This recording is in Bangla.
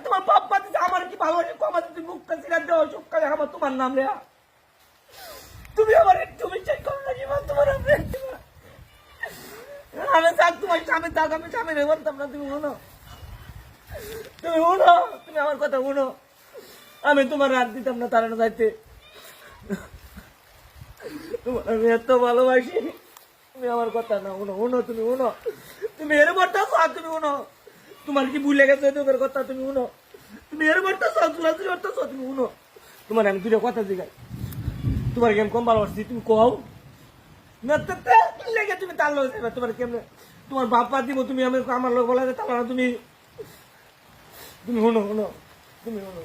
তোমার বাপ্পা আমার কি ভালোবাসে কমাতে তুমি মুখটা ছিলাম দেওয়া সকালে আমার তোমার নাম লেয়া তুমি আমার একটু বিশ্বাস করো না জীবন তোমার আমি থাক তোমার স্বামী থাক আমি স্বামী রে বলতাম না তুমি শুনো তুমি শুনো তুমি আমার কথা শুনো আমি তোমার রাত দিতাম না তারা যাইতে তোমার আমি এত ভালোবাসি তুমি আমার কথা না শুনো শুনো তুমি শুনো তুমি এর বলতেছ আর তুমি শুনো তোমার কি ভুলে গেছে তোদের কথা তুমি শুনো তুমি এর বলতেছ চুলাচুলি করতেছ তুমি শুনো তোমার আমি দুটো কথা জিগাই তোমার কেমন কম ভালোবাসছি তুমি কও লেগে তুমি তার লোক যাবে তোমার কেমন তোমার বাপ্পা দিব তুমি আমি আমার লোক বলা যায় তার তুমি তুমি শুনো শুনো তুমি শুনো